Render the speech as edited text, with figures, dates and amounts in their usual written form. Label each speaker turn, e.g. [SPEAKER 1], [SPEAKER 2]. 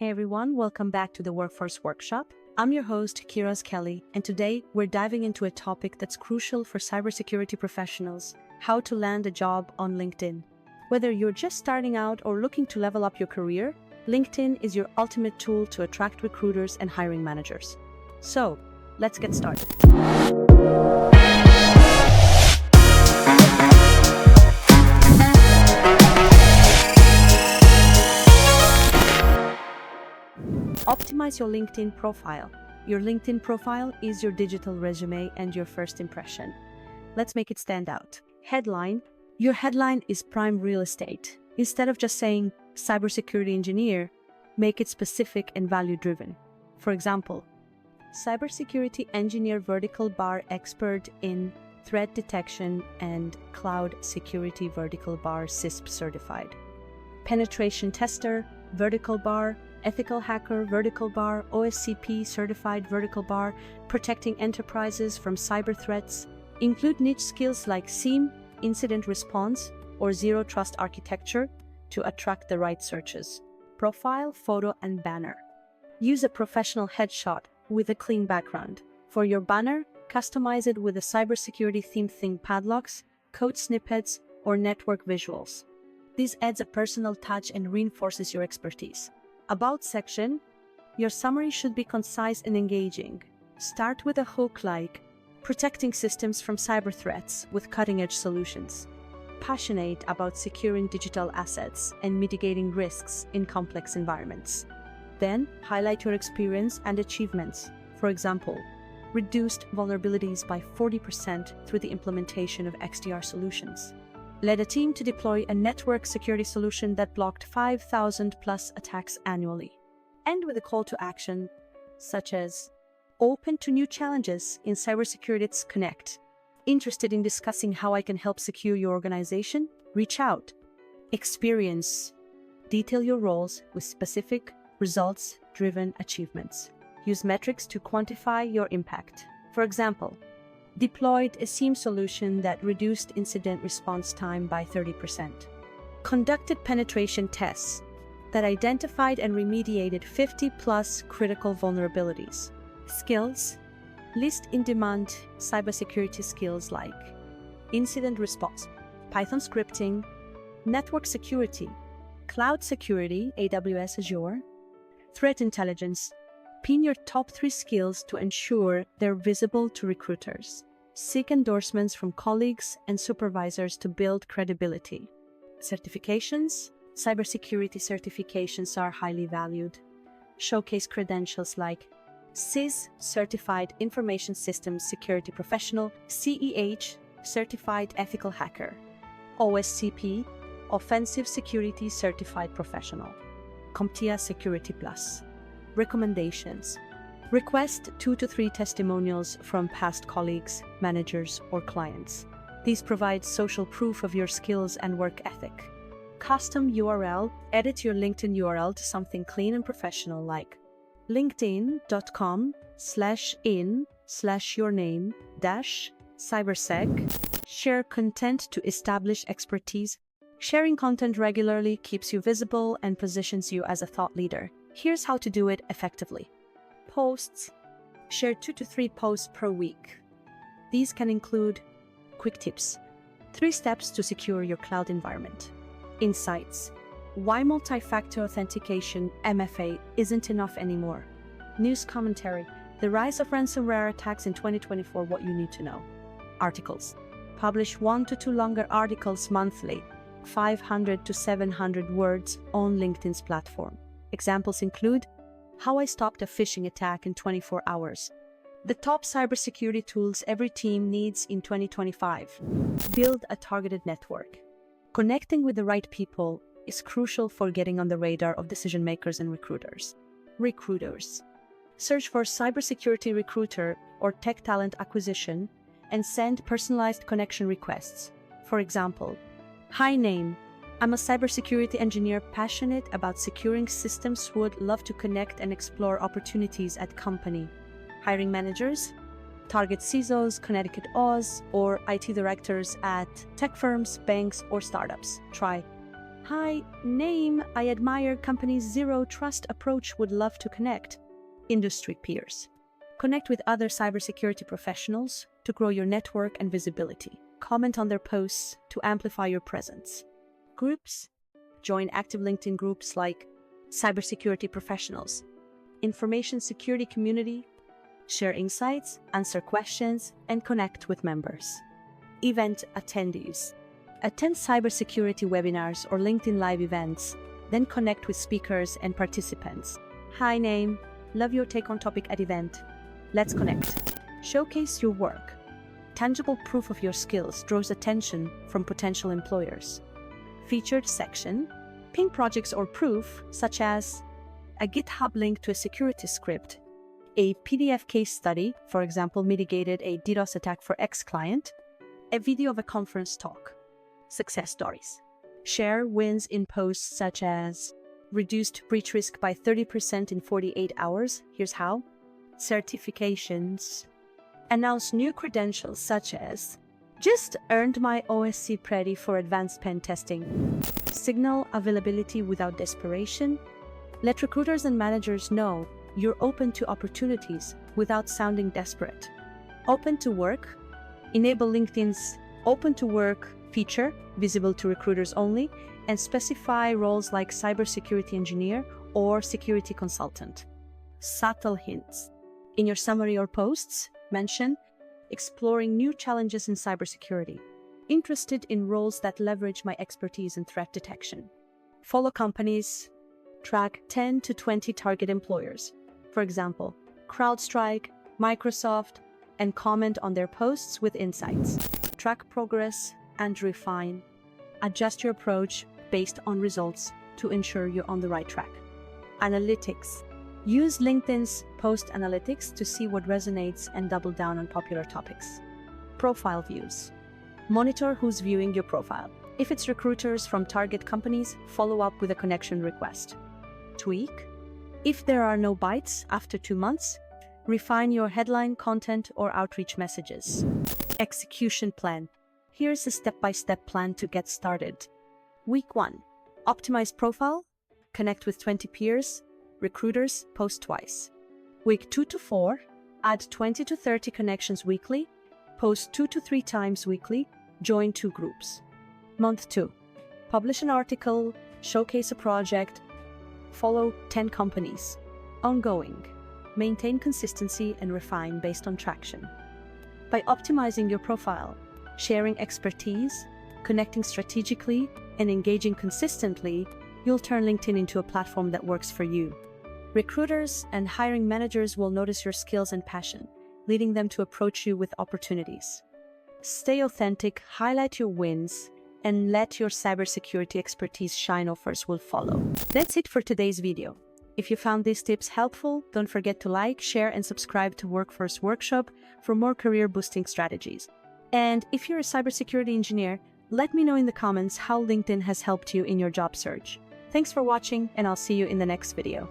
[SPEAKER 1] Hey everyone, welcome back to the Workforce Workshop. I'm your host, Chiraz Kelly, and today we're diving into a topic that's crucial for cybersecurity professionals: how to land a job on LinkedIn. Whether you're just starting out or looking to level up your career, LinkedIn is your ultimate tool to attract recruiters and hiring managers. So, let's get started. Optimize your LinkedIn profile. Your LinkedIn profile is your digital resume and your first impression. Let's make it stand out. Headline. Your headline is prime real estate. Instead of just saying cybersecurity engineer, make it specific and value-driven. For example, cybersecurity engineer vertical bar expert in threat detection and cloud security vertical bar CISSP certified. Penetration tester vertical bar ethical hacker vertical bar OSCP certified vertical bar protecting enterprises from cyber threats. Include niche skills like SIEM, incident response, or zero trust architecture to attract the right searches. Profile, photo, and banner. Use a professional headshot with a clean background. For your banner, customize it with a cybersecurity themed theme padlocks, code snippets, or network visuals. This adds a personal touch and reinforces your expertise. About section. Your summary should be concise and engaging. Start with a hook like protecting systems from cyber threats with cutting-edge solutions. Passionate about securing digital assets and mitigating risks in complex environments. Then, highlight your experience and achievements. For example, reduced vulnerabilities by 40% through the implementation of XDR solutions. Led a team to deploy a network security solution that blocked 5,000 plus attacks annually. End with a call to action, such as open to new challenges in cybersecurity connect. Interested in discussing how I can help secure your organization? Reach out. Experience. Detail your roles with specific, results-driven achievements. Use metrics to quantify your impact. For example, deployed a SIEM solution that reduced incident response time by 30%. Conducted penetration tests that identified and remediated 50+ critical vulnerabilities. Skills. List in-demand cybersecurity skills like incident response, Python scripting, network security, cloud security, AWS Azure, threat intelligence. Pin your top 3 skills to ensure they're visible to recruiters. Seek endorsements from colleagues and supervisors to build credibility. Certifications. Cybersecurity certifications are highly valued. Showcase credentials like CIS Certified Information Systems Security Professional, CEH Certified Ethical Hacker, OSCP Offensive Security Certified Professional, CompTIA Security Plus. Recommendations. Request 2 to 3 testimonials from past colleagues, managers, or clients. These provide social proof of your skills and work ethic. Custom URL. Edit your LinkedIn URL to something clean and professional like linkedin.com/in/yourname-cybersec. Share content to establish expertise. Sharing content regularly keeps you visible and positions you as a thought leader. Here's how to do it effectively. Posts. Share 2 to 3 posts per week. These can include quick tips, 3 steps to secure your cloud environment. Insights. Why multi-factor authentication (MFA) isn't enough anymore. News commentary. The rise of ransomware attacks in 2024, what you need to know. Articles. Publish 1 to 2 longer articles monthly, 500 to 700 words on LinkedIn's platform. Examples include how I stopped a phishing attack in 24 hours. The top cybersecurity tools every team needs in 2025. Build a targeted network. Connecting with the right people is crucial for getting on the radar of decision makers and recruiters. Recruiters. Search for cybersecurity recruiter or tech talent acquisition and send personalized connection requests. For example, hi name. I'm a cybersecurity engineer passionate about securing systems, would love to connect and explore opportunities at company. Hiring managers. Target CISOs, Connecticut Oz, or IT directors at tech firms, banks, or startups. Try Hi, name, I admire company's zero trust approach, would love to connect. Industry peers. Connect with other cybersecurity professionals to grow your network and visibility. Comment on their posts to amplify your presence. Groups. Join active LinkedIn groups like Cybersecurity Professionals, Information Security Community. Share insights, answer questions, and connect with members. Event attendees. Attend cybersecurity webinars or LinkedIn live events, then connect with speakers and participants. Hi name, love your take on topic at event. Let's connect. Showcase your work. Tangible proof of your skills draws attention from potential employers. Featured section. Ping projects or proof, such as a GitHub link to a security script, a PDF case study, for example, mitigated a DDoS attack for X client, a video of a conference talk. Success stories. Share wins in posts such as reduced breach risk by 30% in 48 hours. Here's how. Certifications. Announce new credentials such as just earned my OSCP for advanced pen testing. Signal availability without desperation. Let recruiters and managers know you're open to opportunities without sounding desperate. Open to work. Enable LinkedIn's Open to Work feature, visible to recruiters only, and specify roles like cybersecurity engineer or security consultant. Subtle hints. In your summary or posts, mention exploring new challenges in cybersecurity. Interested in roles that leverage my expertise in threat detection. Follow companies. Track 10 to 20 target employers. For example, CrowdStrike, Microsoft, and comment on their posts with insights. Track progress and refine. Adjust your approach based on results to ensure you're on the right track. Analytics. Use LinkedIn's post analytics to see what resonates and double down on popular topics. Profile views. Monitor who's viewing your profile. If it's recruiters from target companies, follow up with a connection request. Tweak. If there are no bites after 2 months, refine your headline content or outreach messages. Execution plan. Here's a step-by-step plan to get started. Week 1. Optimize profile. Connect with 20 peers. Recruiters, post twice. Week 2 to 4. Add 20 to 30 connections weekly. Post 2 to 3 times weekly. Join 2 groups. Month 2. Publish an article. Showcase a project. Follow 10 companies. Ongoing. Maintain consistency and refine based on traction. By optimizing your profile, sharing expertise, connecting strategically, and engaging consistently, you'll turn LinkedIn into a platform that works for you. Recruiters and hiring managers will notice your skills and passion, leading them to approach you with opportunities. Stay authentic, highlight your wins, and let your cybersecurity expertise shine. Offers will follow. That's it for today's video. If you found these tips helpful, don't forget to like, share, and subscribe to Workforce Workshop for more career-boosting strategies. And if you're a cybersecurity engineer, let me know in the comments how LinkedIn has helped you in your job search. Thanks for watching, and I'll see you in the next video.